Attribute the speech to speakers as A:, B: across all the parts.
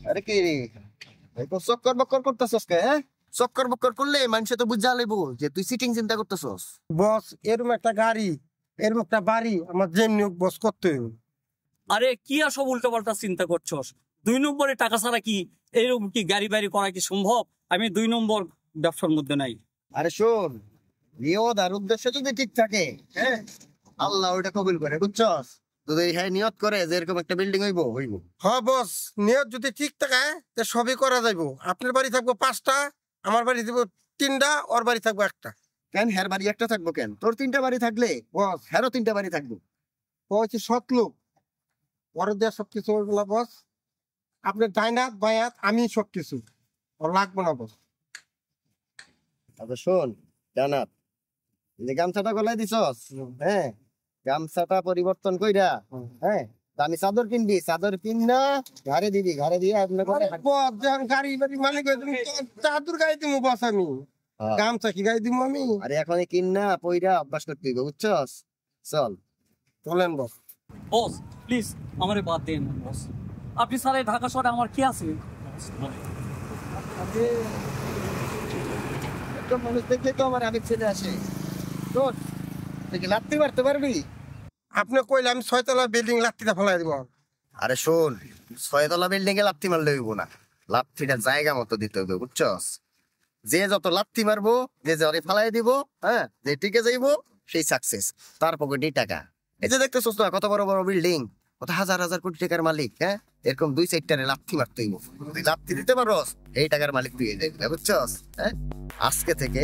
A: আরে কি রে তো চক্কর বক্কর করতেছস কে? হ্যাঁ, চক্কর বক্কর করলে মানুষে তো বুঝা লইবো যে তুই সিটিং চিন্তা করতেছস।
B: বস এরকম একটা গাড়ি, এরকম একটা বাড়ি আমার যেমনি হোক বস করতে হবে।
C: আরে কি আর সব উল্টো পাল্টা চিন্তা করছস? 2 নম্বরে টাকা ছাড়া কি এরকম কি গাড়ি বাড়ি করা কি সম্ভব? আমি 2 নম্বর ব্যবসার মধ্যে নাই।
A: আরে শোন, নিয়ত আর উদ্দেশ্য যদি ঠিক থাকে, হ্যাঁ, আল্লাহ ওইটা কবুল করে, বুঝছস? যদি হ্যাঁ নিয়ত করে যে এরকম একটা বিল্ডিং হইব হইব।
B: হ্যাঁ বস, নিয়ত যদি ঠিক থাকে তো সবই করা যাইবো। আপনার বাড়ি থাকবো 5টা, আমার বাড়ি দিব 3টা, ওর বাড়ি থাকবো 1টা।
A: কেন হের বাড়ি একটা থাকবো কেন? তোর 3টা বাড়ি থাকলে
B: বস
A: হেরও 3টা বাড়ি থাকবো।
B: ও হচ্ছে সৎ লোক, ওর দেওয়া সবকিছু ওইগুলা বস। আপনার ডাইনাত বায়াত আমি সবকিছু, ওর লাগবো না বস।
A: আচ্ছা শোন জানাত, এই যে গামছাটা গলায় দিছস, হ্যাঁ, গামছাটা পরিবর্তন কইরা, হ্যাঁ, দামি চাদর কিনবি, চাদর কিনা ঘরে দিবি, ঘরে দিয়ে
B: বস যখন গাড়ি বাড়ি মালিক হয়ে তুমি চাদর গাড়ি দিব বস, আমি গামছা কি গাড়ি দিব আমি?
A: আরে এখন কিনা পইরা অভ্যাস করতে হইব, বুঝছস? চল
B: চলেন বস।
C: বস প্লিজ আমারে বাদ দেন বস। আপনি সারা ঢাকা শহরে আমার কি আছে?
A: একটা মানুষ দেখলে তো আমার আবেগ ছেলে আসে। তোর তুই কি লাত্তি মারতে পারবি?
B: আপনি কইলে আমি 6তলা বিল্ডিং লাত্তিটা ফেলাই দিব।
A: আরে শোন, 6তলা বিল্ডিং এ লাত্তি মারলে হইব না, লাত্তিটা জায়গা মতো দিতে হবে, বুঝছস? যে যত লাত্তি মারবো, যে জরে ফালাই দিব, হ্যাঁ, যে টিকে যাইবো সেই সাকসেস, তার পকেটেই টাকা। এই যে দেখতেছস না কত বড় বড় বিল্ডিং, কত হাজার হাজার কোটি টাকার মালিক, হ্যাঁ, এরকম 2-4টারে লাত্তি মারতে হইব। তুই লাত্তি দিতে পারস, এই টাকার মালিক তুই হয়ে যাবি, বুঝছস? হ্যাঁ, আজকে থেকে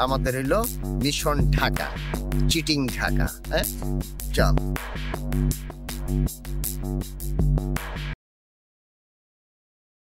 A: আমাদের হইলো মিশন ঢাকা, চিটিং ঢাকা। হ্যাঁ, চল।